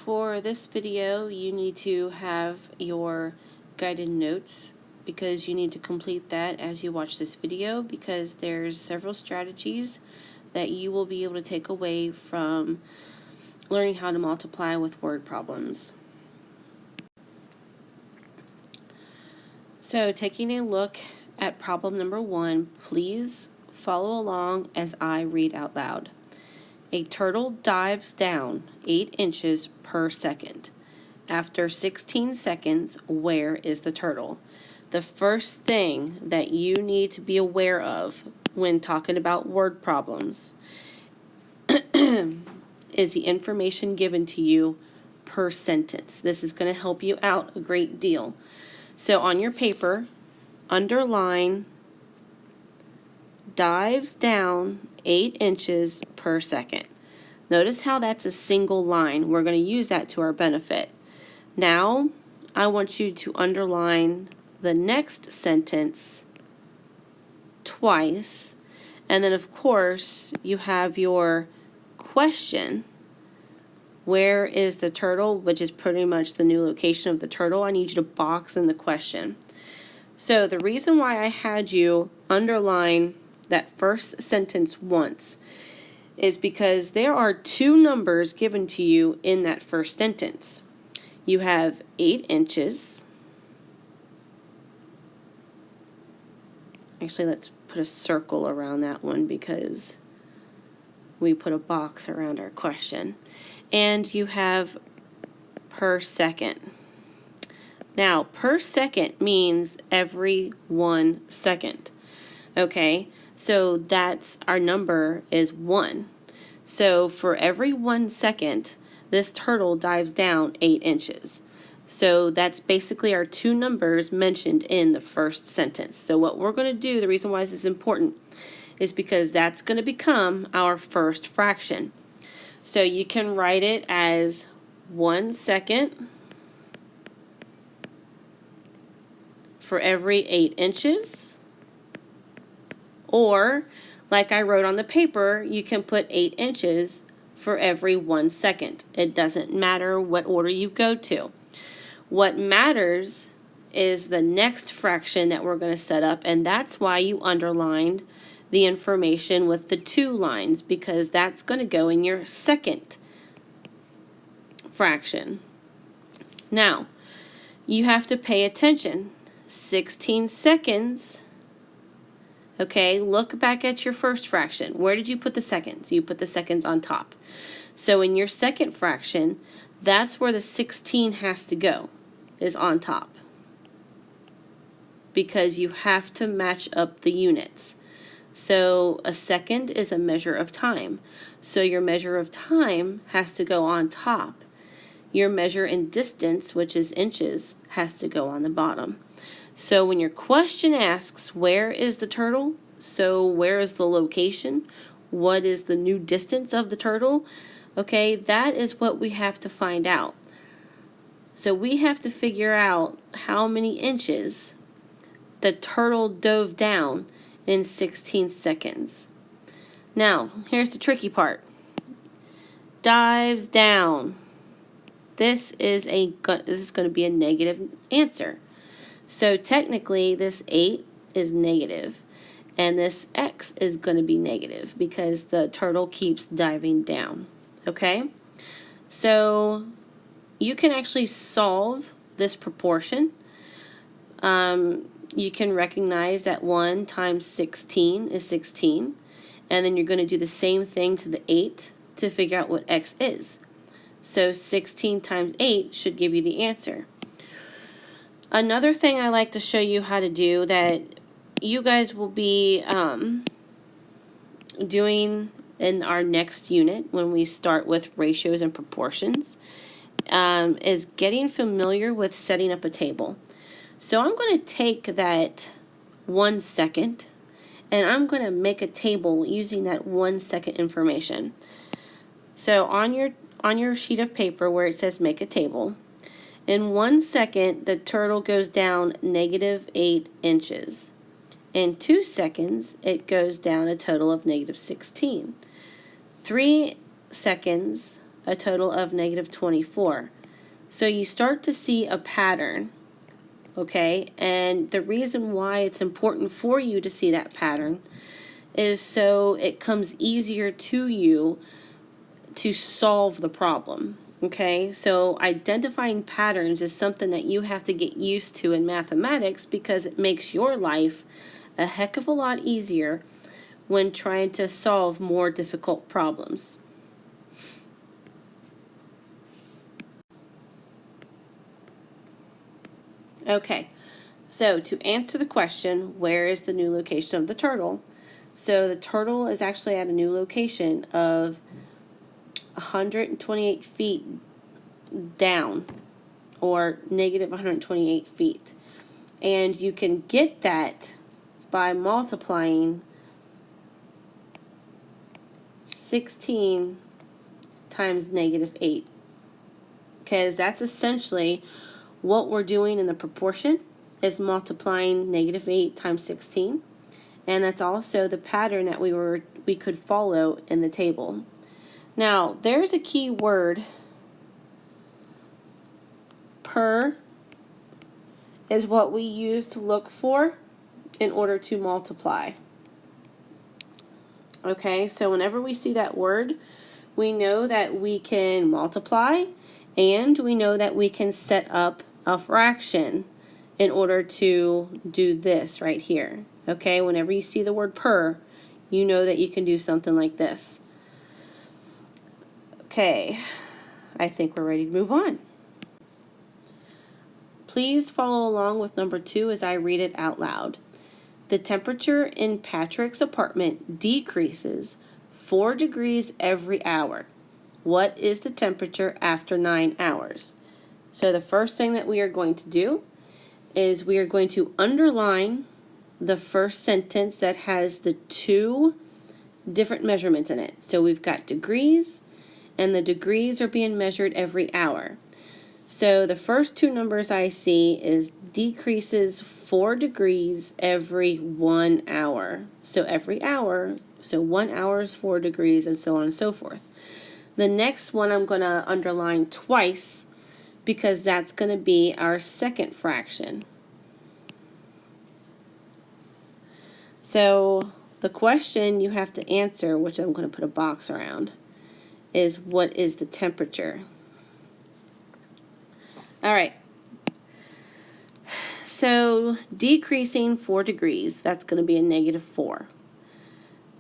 For this video, you need to have your guided notes because you need to complete that as you watch this video, because there's several strategies that you will be able to take away from learning how to multiply with word problems. So taking a look at problem number 1, please follow along as I read out loud. A turtle dives down 8 inches per second. After 16 seconds, where is the turtle? The first thing that you need to be aware of when talking about word problems is the information given to you per sentence. This is going to help you out a great deal. So on your paper, underline dives down 8 inches per second. Notice how that's a single line. We're going to use that to our benefit. Now, I want you to underline the next sentence twice. And then, of course, you have your question. Where is the turtle? Which is pretty much the new location of the turtle. I need you to box in the question. So the reason why I had you underline that first sentence once is because there are 2 numbers given to you in that first sentence. You have 8 inches. Actually, let's put a circle around that one because we put a box around our question. And you have per second. Now, per second means every 1 second. Okay, so that's our number is 1. So for every 1 second, this turtle dives down 8 inches. So that's basically our 2 numbers mentioned in the first sentence. So what we're going to do, the reason why this is important, is because that's going to become our first fraction. So you can write it as 1 second for every 8 inches. Or, like I wrote on the paper, you can put 8 inches for every 1 second. It doesn't matter what order you go to. What matters is the next fraction that we're going to set up, and that's why you underlined the information with the 2 lines, because that's going to go in your second fraction. Now, you have to pay attention. 16 seconds. Okay, look back at your first fraction. Where did you put the seconds? You put the seconds on top. So in your second fraction, that's where the 16 has to go, is on top. Because you have to match up the units. So a second is a measure of time. So your measure of time has to go on top. Your measure in distance, which is inches, has to go on the bottom. So when your question asks, where is the turtle? So where is the location? What is the new distance of the turtle? Okay, that is what we have to find out. So we have to figure out how many inches the turtle dove down in 16 seconds. Now, here's the tricky part. Dives down. This is going to be a negative answer. So technically, this 8 is negative, and this x is going to be negative because the turtle keeps diving down. Okay? So you can actually solve this proportion. You can recognize that 1 times 16 is 16, and then you're going to do the same thing to the 8 to figure out what x is. So 16 times 8 should give you the answer. Another thing I like to show you how to do that you guys will be doing in our next unit when we start with ratios and proportions is getting familiar with setting up a table. So I'm going to take that 1 second and I'm going to make a table using that 1 second information. So on your sheet of paper where it says make a table, in 1 second, the turtle goes down negative 8 inches. In 2 seconds, it goes down a total of negative 16. 3 seconds, a total of negative 24. So you start to see a pattern, okay? And the reason why it's important for you to see that pattern is so it comes easier to you to solve the problem, okay? So identifying patterns is something that you have to get used to in mathematics because it makes your life a heck of a lot easier when trying to solve more difficult problems. Okay, so to answer the question, where is the new location of the turtle? So the turtle is actually at a new location of 128 feet down, or negative 128 feet. And you can get that by multiplying 16 times negative 8, because that's essentially what we're doing in the proportion, is multiplying negative 8 times 16, and that's also the pattern that we could follow in the table. Now, there's a key word. Per is what we use to look for in order to multiply. Okay, so whenever we see that word, we know that we can multiply, and we know that we can set up a fraction in order to do this right here. Okay, whenever you see the word per, you know that you can do something like this. Okay, I think we're ready to move on. Please follow along with number 2 as I read it out loud. The temperature in Patrick's apartment decreases 4 degrees every hour. What is the temperature after 9 hours? So the first thing that we are going to do is we are going to underline the first sentence that has the 2 different measurements in it. So we've got degrees, and the degrees are being measured every hour. So the first 2 numbers I see is decreases 4 degrees every 1 hour. So every hour, so 1 hour is 4 degrees, and so on and so forth. The next one I'm going to underline twice because that's going to be our second fraction. So the question you have to answer, which I'm going to put a box around, is what is the temperature? All right. So decreasing 4 degrees, that's going to be a negative 4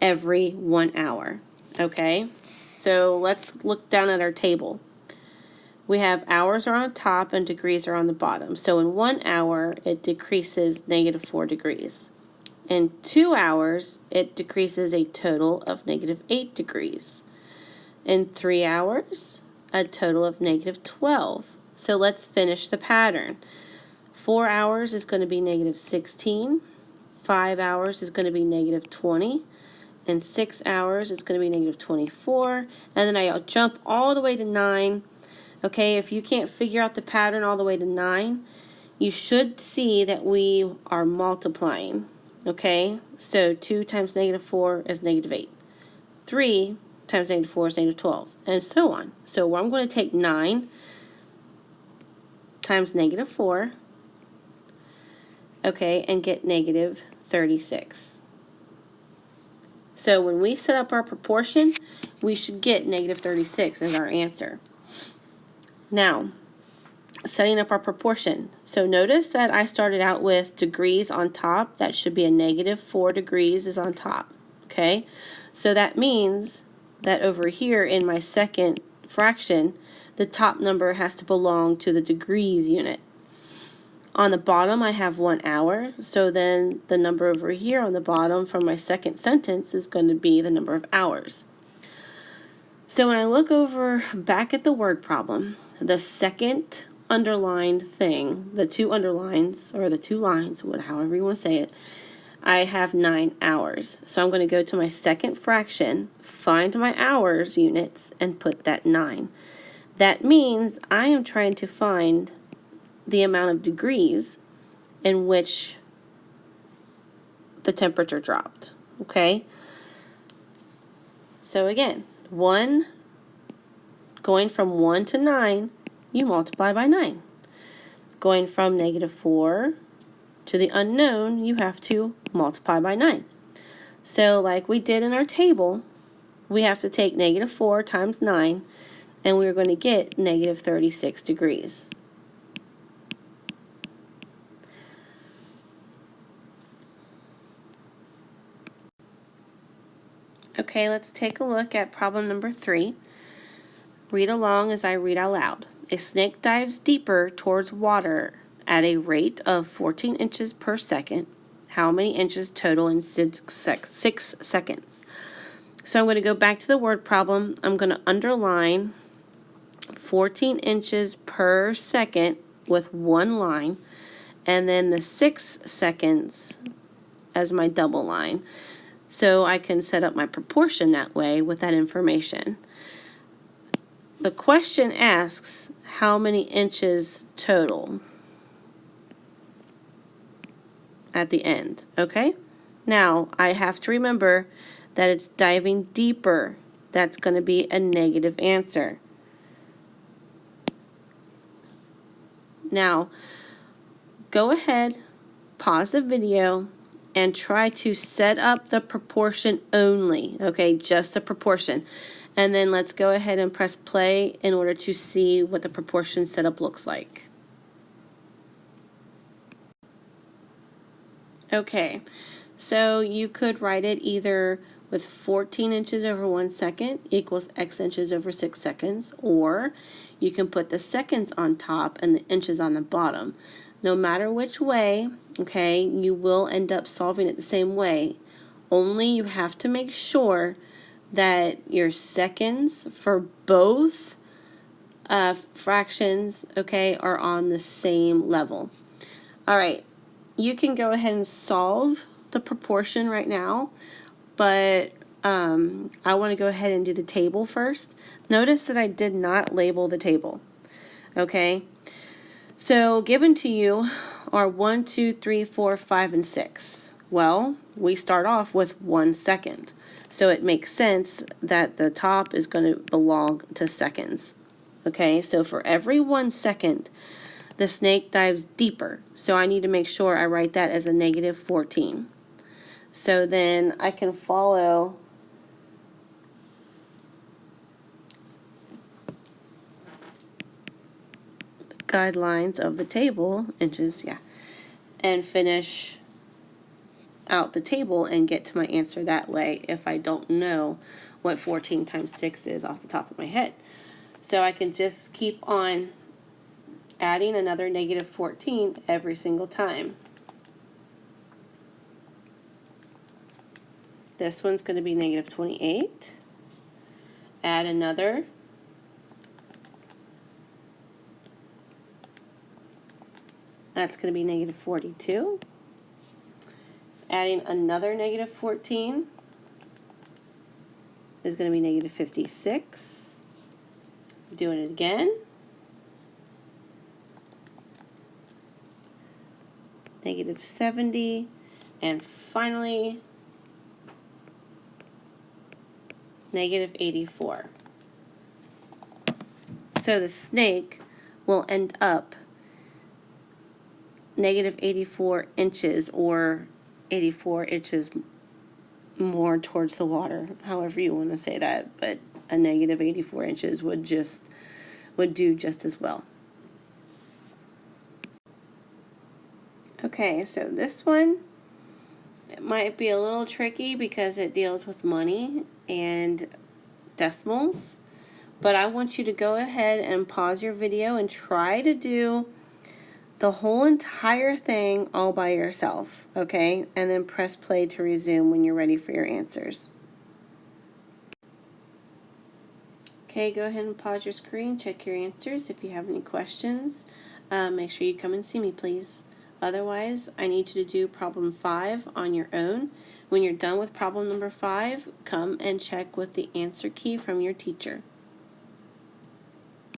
every 1 hour. Okay, so let's look down at our table. We have hours are on top and degrees are on the bottom. So in 1 hour, it decreases negative 4 degrees. In 2 hours, it decreases a total of negative 8 degrees. In 3 hours, a total of negative 12. So let's finish the pattern. 4 hours is going to be negative 16. 5 hours is going to be negative 20. And 6 hours is going to be negative 24. And then I'll jump all the way to 9. Okay, if you can't figure out the pattern all the way to 9, you should see that we are multiplying. Okay, so 2 times negative 4 is negative 8. 3 times negative 4 is negative 12, and so on. So I'm going to take 9 times negative 4, okay, and get negative 36. So when we set up our proportion, we should get negative 36 as our answer. Now, setting up our proportion. So notice that I started out with degrees on top. That should be a negative 4 degrees is on top, okay? So that means that over here in my second fraction, the top number has to belong to the degrees unit. On the bottom, I have 1 hour, so then the number over here on the bottom from my second sentence is going to be the number of hours. So when I look over back at the word problem, the second underlined thing, the 2 underlines, or the 2 lines, however you want to say it, I have 9 hours. So I'm going to go to my second fraction, find my hours units, and put that 9. That means I am trying to find the amount of degrees in which the temperature dropped, okay? So again, 1 Going from 1 to 9, you multiply by 9. Going from -4 to the unknown, you have to multiply by 9. So like we did in our table, we have to take -4 times 9, and we're going to get -36 degrees. Okay, let's take a look at problem number 3. Read along as I read out loud. A snake dives deeper towards water at a rate of 14 inches per second. How many inches total in 6 seconds? So I'm going to go back to the word problem. I'm going to underline 14 inches per second with one line, and then the 6 seconds as my double line. So I can set up my proportion that way with that information. The question asks how many inches total at the end, okay? Now, I have to remember that it's diving deeper. That's going to be a negative answer. Now, go ahead, pause the video, and try to set up the proportion only, okay? Just the proportion. And then let's go ahead and press play in order to see what the proportion setup looks like. Okay, so you could write it either with 14 inches over 1 second equals x inches over 6 seconds, or you can put the seconds on top and the inches on the bottom. No matter which way, okay, you will end up solving it the same way. Only you have to make sure that your seconds for both fractions, okay, are on the same level. All right, you can go ahead and solve the proportion right now, but I want to go ahead and do the table first. Notice that I did not label the table, okay? So given to you are 1, 2, 3, 4, 5, and 6. Well, we start off with 1 second. So it makes sense that the top is going to belong to seconds. Okay, so for every 1 second, the snake dives deeper. So I need to make sure I write that as a -14. So then I can follow the guidelines of the table, inches, yeah, and finish out the table and get to my answer that way if I don't know what 14 times 6 is off the top of my head. So I can just keep on adding another -14 every single time. This one's going to be -28. Add another. That's going to be -42. Adding another -14 is going to be -56. Doing it again. -70. And finally, -84. So the snake will end up -84 inches, or 84 inches more towards the water, however you want to say that, but a -84 inches would do just as well. Okay, so this one, it might be a little tricky because it deals with money and decimals, but I want you to go ahead and pause your video and try to do the whole entire thing all by yourself, okay? And then press play to resume when you're ready for your answers. Okay, go ahead and pause your screen, check your answers. If you have any questions, make sure you come and see me, please. Otherwise, I need you to do problem 5 on your own. When you're done with problem number 5, come and check with the answer key from your teacher.